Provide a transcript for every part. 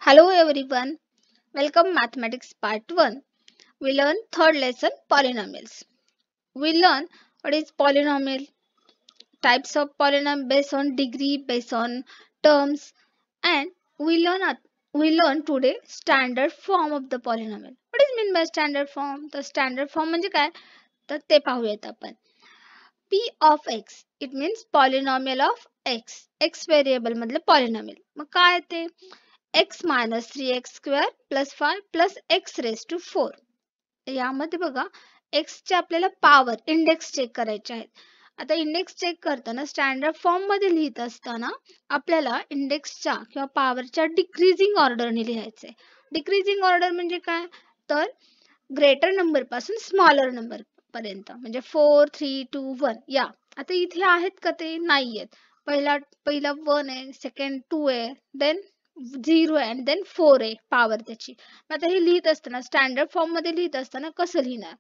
Hello everyone, welcome Mathematics Part 1. We learn third lesson polynomials. We learn what is polynomial, types of polynomial based on degree, based on terms, and we learn today standard form of the polynomial. What is mean by standard form? The standard form म्हणजे काय? तर ते पाहूयात आपण. P of x, it means polynomial of x variable मधले polynomial. मग काय ते? x minus 3x square plus 5 plus x raised to 4. यामध्ये बघा x चे आपल्याला पॉवर इंडेक्स चेक करायचे आहेत. आता इंडेक्स चेक करताना स्टँडर्ड फॉर्म मध्ये लिहित असताना आपल्याला इंडेक्सच्या किंवा पॉवरच्या डिक्रीजिंग ऑर्डरने लिहायचे. डिक्रीजिंग ऑर्डर म्हणजे काय? तर ग्रेटर नंबर पासून स्मॉलर नंबर पर्यंत, म्हणजे 4 3 2 1. या आता इथे आहेत का? ते नाहीयेत. पहिला 1 आहे, सेकंड 2 आहे, देन 0 आहे, देन 4 आहे पॉवर त्याची. आता हे लिहित असताना स्टँडर्ड फॉर्म मध्ये लिहित असताना कसं लिहिणार?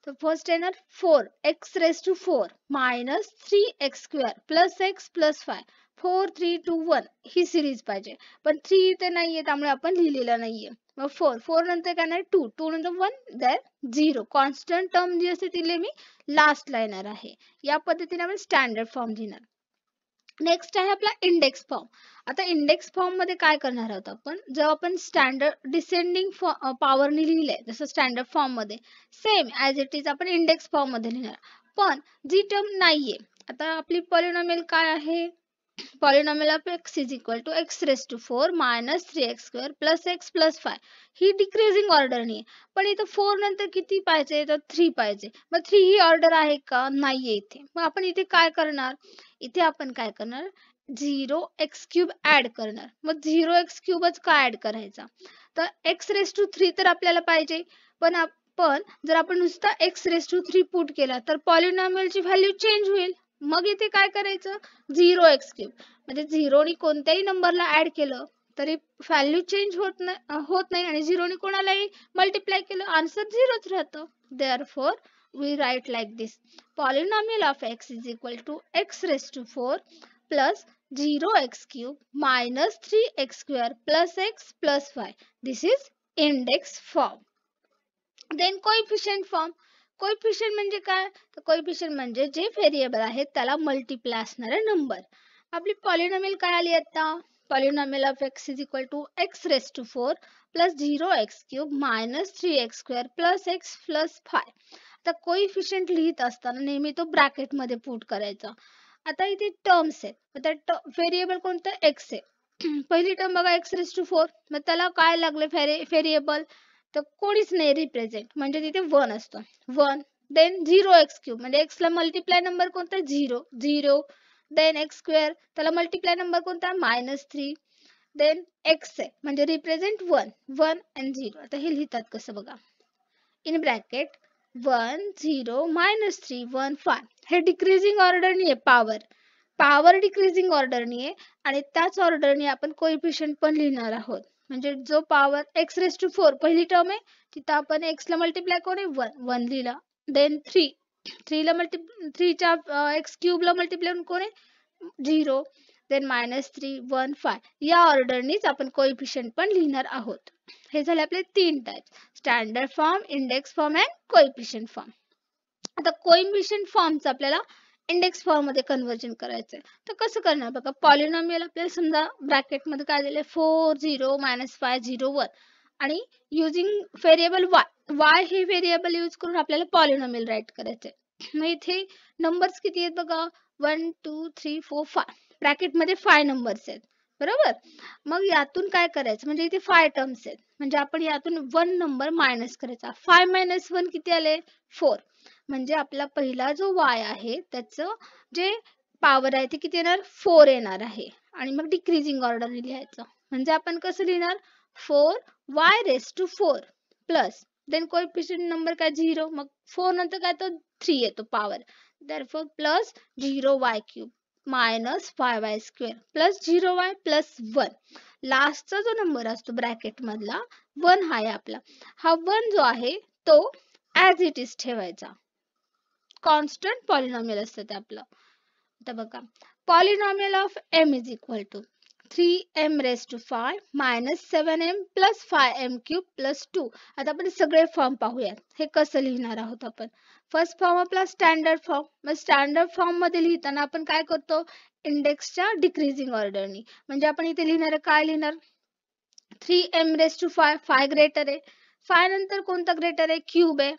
तर फर्स्ट येणार 4x raised to 4 minus 3x square plus x plus 5 4 3 2 1 he series पाहिजे, पण 3 इथे नाहीये त्यामुळे आपण लिहिलेलं नाहीये. मग 4 नंतर काय नाही 2 नंतर 1 देन 0. कॉन्स्टंट टर्म जी असते ती मी लास्ट ला येणार आहे. या पद्धतीने आपण स्टँडर्ड फॉर्म लिहिणार. नेक्स्ट आहे आपला इंडेक्स फॉर्म. आता इंडेक्स फॉर्म मध्ये काय करणार आहोत आपण? जेव्हा आपण स्टँडर्ड डिसेंडिंग पॉवरने लिहिलंय जसं स्टँडर्ड फॉर्म मध्ये, सेम ऍज इट इज आपण इंडेक्स फॉर्म मध्ये लिहिणार. पण जी टर्म नाहीये, आता आपली पॉलिनॉमियल काय आहे? Polynomial of x is equal to x raised to 4 minus 3x square plus x plus 5 he decreasing order नाही, पण इथं 4 नंतर किती पाहिजे? तर 3 पाहिजे. मग 3 ही ऑर्डर आहे का? नाहीये इथे. मग आपण इथे काय करणार? इथे आपण काय करणार? 0x क्यूब ऍड करणार. मग 0x क्यूबच का ऍड करायचा? तर x raised to 3 तर आपल्याला पाहिजे, पण जर आपण नुसता x raised to 3 पुट केला तर पॉलिनॉमियलची व्हॅल्यू चेंज होईल. मग इथे काय करायचं? 0x क्यूब म्हणजे 0 नी कोणत्याही नंबरला ऍड केलं तरी व्हॅल्यू चेंज होत नाही आणि 0 नी कोणालाही मल्टिप्लाय केलं आन्सर 0च राहतं. Therefore we write like this: polynomial of x is equal to x raised to 4 plus 0x cube minus 3x square plus x plus 5. This is index form. Then coefficient form. Coefficient म्हणजे काय? तर coefficient म्हणजे जे variable आहेत त्याला multiply असणारे number. आपली polynomial काय आली आता? Polynomial of x is equal to x raised to 4 plus 0x cube minus 3x square plus x plus 5. आता कोएफिशियंट लिहित असताना नेहमी तो ब्रॅकेट मध्ये पुट करायचा. आता इथे टर्म्स आहेत, आता व्हेरिएबल कोणतं? x आहे. पहिली टर्म बघा x raised to 4, मग त्याला काय लागले व्हेरिएबल? तर कोणीच नाही रिप्रेझेंट, म्हणजे तिथे 1 असतो. 1 देन 0x क्यूब म्हणजे x ला मल्टिप्लाय नंबर कोणता? 0 देन x स्क्वेअर त्याला मल्टिप्लाय नंबर कोणता? -3 देन x आहे म्हणजे रिप्रेझेंट 1 and 0. आता हे लिहितात कसं बघा? In bracket 1 0 -3 1 5. हे डिक्रीजिंग ऑर्डरनी आहे. पॉवर डिक्रीजिंग ऑर्डरनी आहे आणि त्याच ऑर्डरनी आपण कोएफिशियंट पण लिहिणार आहोत. म्हणजे जो पॉवर x raised to 4 पहिली टर्म आहे तिथं आपण x ला मल्टिप्लाय कोणी 1 लिहिला, देन 3 ला मल्टिप्लाय 3 च्या x क्यूब ला मल्टिप्लाय कोणी 0, देन -3 1 5. या ऑर्डरनीच आपण कोएफिशियंट पण लिहिणार आहोत. हे झाले आपले 3 types: standard form, index form and coefficient form. आता कोएफिशियंट फॉर्मचं आपल्याला इंडेक्स फॉर्म मध्ये कन्वर्जन करायचंय. तर कसं करणार बघा? पॉलिनॉमियल आपल्याला समजा ब्रॅकेट मध्ये काय दिले? 4 0 -5 0 1 आणि युजिंग व्हेरिएबल y हे व्हेरिएबल यूज करून आपल्याला पॉलिनॉमियल राईट करायचंय. मग इथे नंबर्स किती आहेत बघा? 1 2 3 4 5. ब्रॅकेट मध्ये 5 नंबर्स आहेत, बरोबर? मग यातून काय करायचं? म्हणजे इथे 5 टर्म्स आहेत, म्हणजे आपण यातून 1 नंबर मायनस करायचा. 5 - 1 किती आले? 4. म्हणजे आपला पहिला जो y आहे त्याचं जे पॉवर आहे ते किती येणार? 4 येणार आहे. आणि मग डिक्रीजिंग ऑर्डर लिहायचं. म्हणजे आपण कसं लिहिणार? 4y raised to 4 plus then coefficient number काय? 0. मग 4 नंतर काय? तो 3 येतो power. Therefore plus 0y cube minus 5y square plus 0y plus 1. लास्टचा जो नंबर असतो ब्रॅकेट मधला 1 हा आहे आपला. हा 1 जो आहे तो ऍज इट इज ठेवायचा. कॉन्स्टंट पॉलिनॉमियल असतं ते आपलं. आता बघा, polynomial of m is equal to 3m raised to 5 minus 7m plus 5m cube plus 2. आता आपण सगळे फॉर्म पाहूयात. हे कसं लिहिणार आहोत आपण. फर्स्ट फॉर्म आपला स्टँडर्ड फॉर्म. मग स्टँडर्ड फॉर्म मध्ये लिहिताना आपण काय करतो, इंडेक्सच्या डिक्रीजिंग ऑर्डरनी. म्हणजे आपण इथे लिहिणार काय लिहिणार, 3m raised to 5, 5 ग्रेटर आहे. 5 नंतर कोणता ग्रेटर आहे, क्यूब आहे.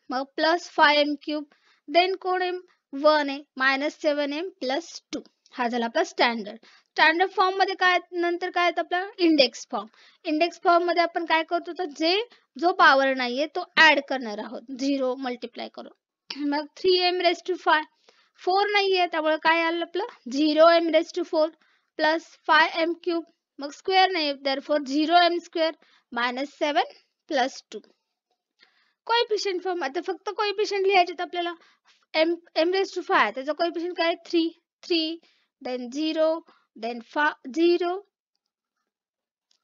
मग प्लस 5m क्यूब. देन कोण आहे, 1 आहे. Minus 7m plus 2. हा झाला आपला स्टँडर्ड. स्टँडर्ड फॉर्म मध्ये काय नंतर काय येतं आपला इंडेक्स फॉर्म. इंडेक्स फॉर्म मध्ये आपण काय करतो, तर जो पॉवर नाहीये तो ऍड करणार आहोत, 0 मल्टिप्लाय करून. मग 3m raised to 5, 4 नाहीये त्यामुळे काय आलं आपलं 0m raised to 4 plus 5m cube. मग स्क्वेअर नाही, therefore 0m square minus 7 plus 2. Coefficient form. आता फक्त कोएफिशियंट लिहायचे आपल्याला. m raised to 5 त्याचा कोएफिशियंट काय 3, then 0, then 0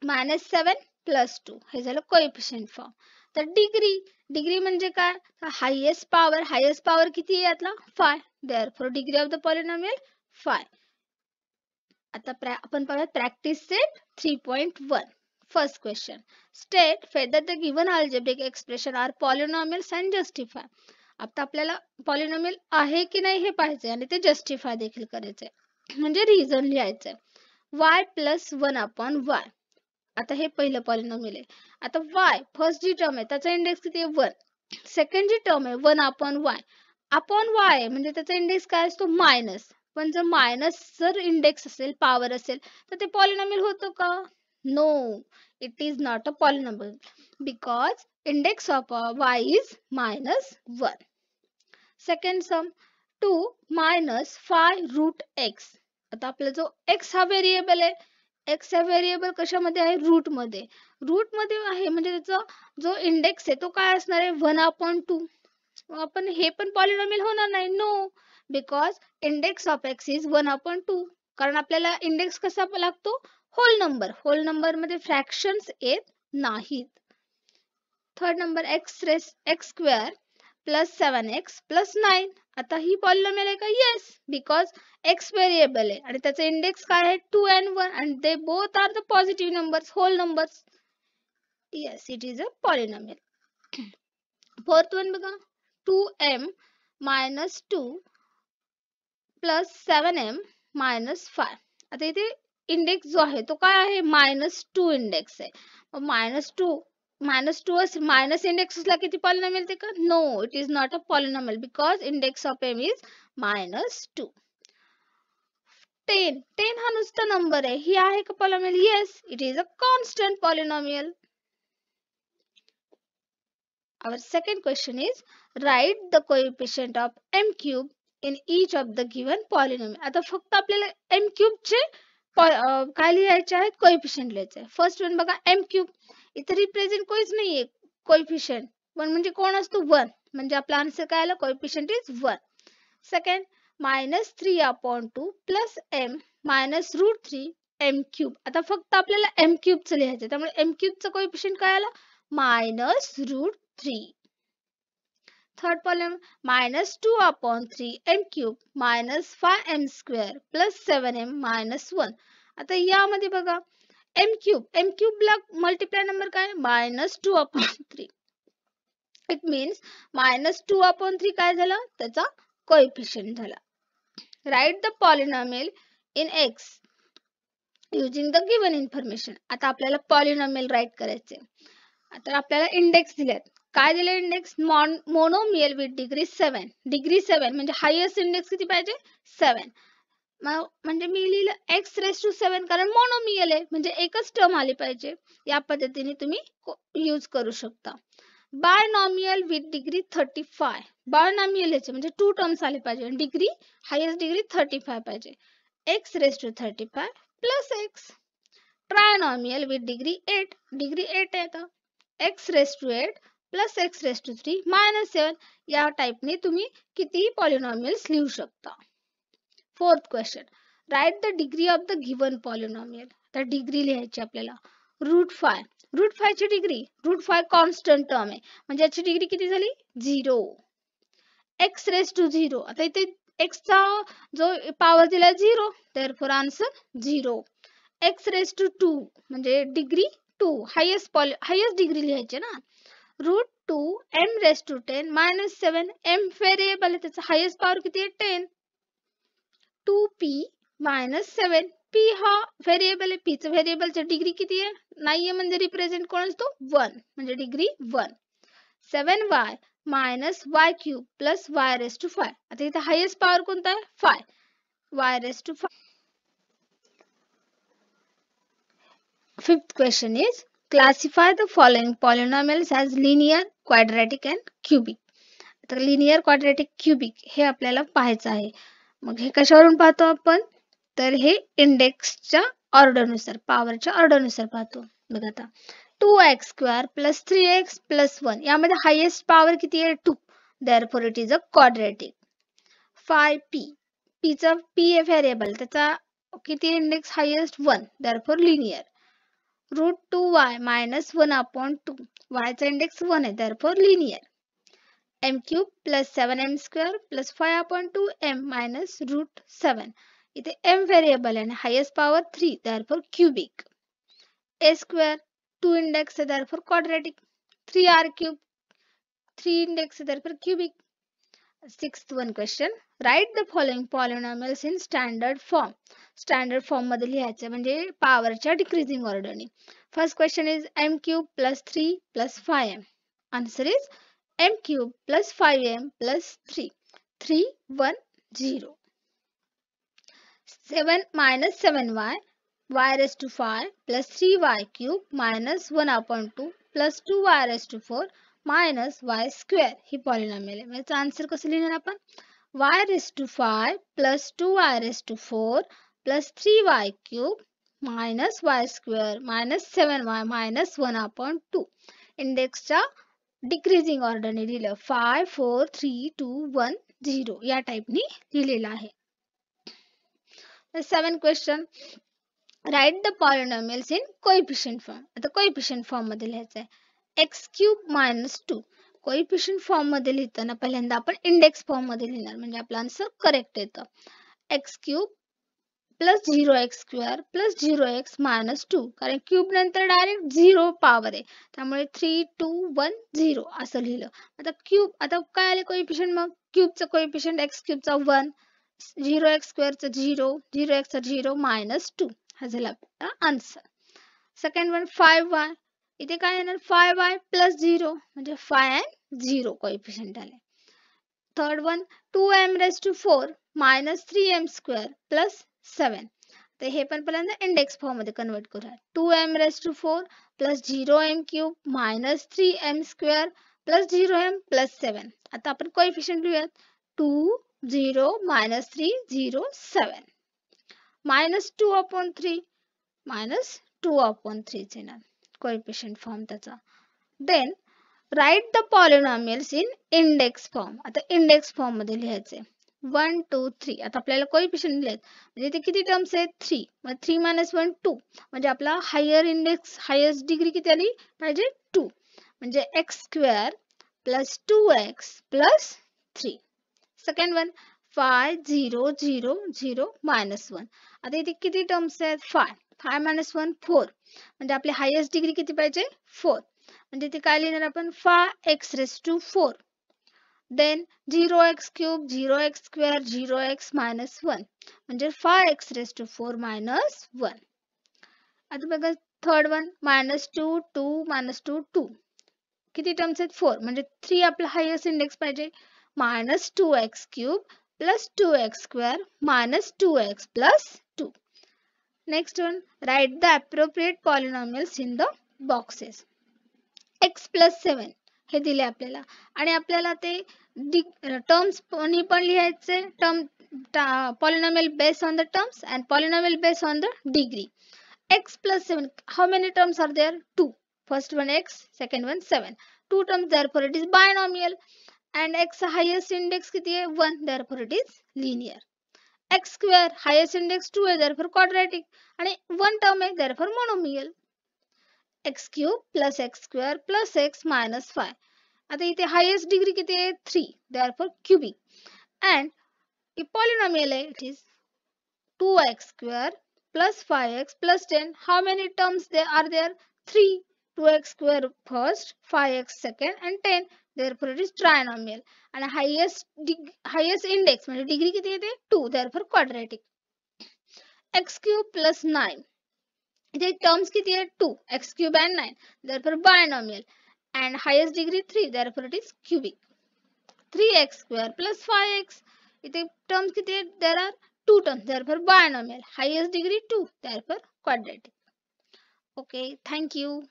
minus 7 plus 2. हे झालं कोएफिशियंट फॉर्म. तर डिग्री म्हणजे काय, हायेस्ट पॉवर किती आहे यातला 5. therefore degree of the polynomial 5. आता आपण पाहूया practice set 3.1. First question, state whether the given algebraic expression are polynomials and justify. आता आपल्याला पॉलिनॉमियल आहे की नाही हे पाहायचंय आणि ते जस्टिफाय देखील करायचंय, म्हणजे रिझन लिहायचंय. y plus 1 upon y. आता हे पहिलं पॉलिनॉमियल आहे. आता y फर्स्ट जी टर्म आहे त्याचा इंडेक्स किती आहे 1. सेकंड जी टर्म आहे 1 अपॉन y. अपॉन y आहे म्हणजे त्याचा इंडेक्स काय असतो मायनस. पण जर मायनस इंडेक्स असेल, पॉवर असेल, तर ते पॉलिनॉमियल होतं का, no, it is not a polynomial because index of y is minus 1. Second sum 2 minus 5 root x. आता आपला जो x हा व्हेरिएबल आहे, x हा व्हेरिएबल कशामध्ये आहे, रूट मध्ये आहे, म्हणजे त्याचा जो इंडेक्स आहे तो काय असणार आहे 1 अपॉन 2. आपण हे पण पॉलिनॉमियल होणार नाही, no, because index of x is 1 upon 2. कारण आपल्याला इंडेक्स कसा लागतो, होल नंबर मध्ये फ्रॅक्शन्स येत नाहीत. Third number x square plus 7x plus 9. आता ही पॉलिनॉमियल आहे का, येस, बिकॉज x व्हेरिएबल आहे आणि त्याचा इंडेक्स काय आहे 2 and 1 and they both are the positive numbers, whole numbers. Yes, it is a polynomial. Fourth one बघा, 2m minus 2 plus 7m minus 5. आता इथे इंडेक्स जो आहे तो काय आहे -2 इंडेक्स आहे. मायनस इंडेक्स असला किती पॉलिनॉमियल ते का, no, it is not a polynomial because index of m is -2. 10 हा नुसता नंबर आहे, ही आहे का polynomial, yes, it is a constant polynomial. Our second question is write the coefficient of m cube in each of the given polynomial. आता फक्त आपल्याला m cube चे काय लिहायचे आहेत, कोएफिशियंट लिहायचे आहे. फर्स्ट वन बघा m cube. इथे रिप्रेझेंट कोणीच नाहीये कोएफिशियंट, पण म्हणजे कोण असतो 1, म्हणजे आपला आन्सर काय आला, coefficient is 1. Second -3 upon 2 plus m minus root 3 m cube. आता फक्त आपल्याला m क्यूब च लिहायचं, त्यामुळे m क्यूब चा कोएफिशियंट काय आला minus root 3. Third problem -2 upon 3 m cube minus 5m square plus 7m minus 1. आता यामध्ये बघा m क्यूब ला मल्टिप्लाय नंबर काय -2 अपॉन 3. इट मीन्स -2 अपॉन 3 काय झाला, त्याचा कोएफिशियंट झाला. Write the polynomial in x using the given information. आता आपल्याला पॉलिनॉमियल राईट करायचे. आता आपल्याला इंडेक्स दिलेत, काय दिले index, monomial with degree 7. Degree 7 म्हणजे हायेस्ट इंडेक्स किती पाहिजे 7. म्हणजे मी लिहिलं x रेस टू 7 कारण मोनोमियल आहे, म्हणजे एकच टर्म आली पाहिजे. या पद्धतीने तुम्ही यूज करू शकता. Binomial with degree 35. बायनॉमियल याचे म्हणजे 2 टर्म्स आले पाहिजे आणि डिग्री हायेस्ट डिग्री 35 पाहिजे. x raise to 35 plus x. Trinomial with degree 8. Degree 8 आहे आता, x raise to 8 plus x raise to 3 minus 7. या टाइपने तुम्ही कितीही पॉलिनॉमियल्स लिहू शकता. Fourth question, write the degree of the given polynomial. तर डिग्री लिहायची आपल्याला. रूट 5 ची डिग्री, रूट 5 कॉन्स्टंट टर्म आहे म्हणजे याची डिग्री किती झाली 0. x raise to 0. आता इथे x चा जो पॉवर दिला 0, therefore answer 0. x raise to 2 म्हणजे डिग्री 2 हायेस्ट डिग्री लिहायचे ना. Root 2 m raise to 10 minus 7 m variable आहे त्याचा हायेस्ट पॉवर किती आहे 10. 2p मायनस 7 p हा व्हेरिएबल आहे p चं व्हेरिएबलची डिग्री किती आहे नाहीये म्हणजे रिप्रेझेंट कोण असतो 1 म्हणजे degree 1. 7y minus y cube plus y raise to 5. आता इथे हायेस्ट पॉवर कोणता आहे 5 y raise to 5. Fifth question is classify the following polynomials as linear, quadratic and cubic. तर linear, quadratic, cubic हे आपल्याला पाहायचं आहे. मग हे कशावरून पाहतो आपण तर हे इंडेक्सच्या ऑर्डरनुसार पॉवरच्या ऑर्डरनुसार पाहतो. बघा आता 2x square plus 3x plus 1 यामध्ये हायेस्ट पॉवर किती आहे 2. therefore it is a quadratic. 5p p चा p हे व्हेरिएबल त्याचा किती index highest 1 therefore linear. Root 2y minus 1 upon 2 y चा इंडेक्स 1 आहे therefore linear. m cube plus 7m square plus 5 upon 2 m minus root 7 इथे m variable आहे आणि highest power 3 therefore cubic. a square 2 index आहे therefore quadratic. 3r क्यूब 3 इंडेक्स आहे therefore cubic. Sixth one question. Write the following polynomials in standard form. Standard form मध्ये लिहायचे म्हणजे पॉवरच्या डिक्रीजिंग ऑर्डरने. First question is m cube plus 3 plus 5m. Answer is m cube plus 5m plus 3. 3 1 0. 7 minus 7y y raised to 5 plus 3y cube minus 1 upon 2 plus 2y raised to 4 minus y square ही polynomial आहे. याचा answer कसं लिहिणार आपण y raise to 5 plus 2y raise to 4 plus 3y cube minus y square minus 7y minus 1 upon 2 इंडेक्सच्या decreasing ऑर्डरने लिहिलं 5 4 3 2 1 0 या टाइपनी लिहिलेलं आहे. 7 question. Write the polynomials in coefficient form. आता कोएफिशिएंट फॉर्म मध्ये लिहायचं आहे x cube minus 2. Coefficient form मध्ये लिहिताना पहिल्यांदा आपण इंडेक्स फॉर्म मध्ये लिहिणार म्हणजे आपला आन्सर करेक्ट येतं. x cube plus 0x square plus 0x minus 2 कारण क्यूब नंतर डायरेक्ट 0 पॉवर आहे त्यामुळे 3 2 1 0 असं लिहिलं. आता क्यूब आता काय आले कोएफिशिएंट मग क्यूबचं कोएफिशिएंट x क्यूबचा 1 0x स्क्वेअरचा 0 0x चा 0 मायनस 2 हा झाला आपला आन्सर. सेकंड वन 5y इथे काय येणार 5y प्लस 0 म्हणजे 5 and 0 कोएफिशिएंट आले. Third one 2m raise to 4 minus 3m square plus 7. तर हे पण पहिल्यांदा इंडेक्स फॉर्म मध्ये कन्वर्ट करूया. 2m raise to 4 plus 0m cube minus 3m square plus 0m plus 7. आता आपण कोएफिशिएंट लिहूयात 2 0 minus 3 0 7 minus 2 upon 3 minus 2 upon 3 येणार कोएफिशिएंट फॉर्म त्याचा. Then write the polynomials in index form. आता इंडेक्स फॉर्म मध्ये लिहायचे 1 2 3. आता आपल्याला कोएफिशिएंट लिहायचे म्हणजे इथे किती टर्म्स आहेत 3 मग 3 मायनस 1 2 म्हणजे आपला हायर इंडेक्स हायेस्ट डिग्री किती आली पाहिजे 2 म्हणजे x square plus 2x plus 3. Second one 5 0 0 0 minus 1. आता इथे किती टर्म्स आहेत 5 मायनस 1 4 म्हणजे आपली हायेस्ट डिग्री किती पाहिजे 4 म्हणजे इथे काय लिहिणार आपण 5x raise to 4. Then 0x cube 0x square 0x minus 1 म्हणजे 5x रेस टू 4 मायनस 1. आता बघा थर्ड वन मायनस 2 2 मायनस 2 2 किती टर्म्स आहेत 4 म्हणजे 3 आपला हायेस्ट इंडेक्स पाहिजे minus 2x cube plus 2x square minus 2x plus 2. Next one write the appropriate polynomials in the boxes. x plus 7 हे दिले आपल्याला आणि आपल्याला ते टर्म्स पण लिहायचे term polynomial based on the terms and polynomial based on the degree. x plus 7 how many terms are there 2 first one x second one 7 2 terms therefore it is binomial and x highest index किती आहे 1 therefore it is linear. x square highest index 2 आहे therefore quadratic आणि 1 term आहे therefore monomial. x cube plus x square plus x minus 5. आता इथे highest degree किती आहे 3 therefore cubic and polynomial आहे it is 2x square plus 5x plus 10. How many terms there are there? 3. 2x square first, 5x second and 10. Therefore it is trinomial. And highest index म्हणजे degree किती येते? 2. Therefore quadratic. x cube plus 9. इथे terms किती आहेत? 2. x cube and 9. Therefore binomial. And highest degree 3. Therefore it is cubic. 3x square plus 5x. इथे terms किती आहेत? There are 2 terms. Therefore binomial. Highest degree 2. Therefore quadratic. Okay. Thank you.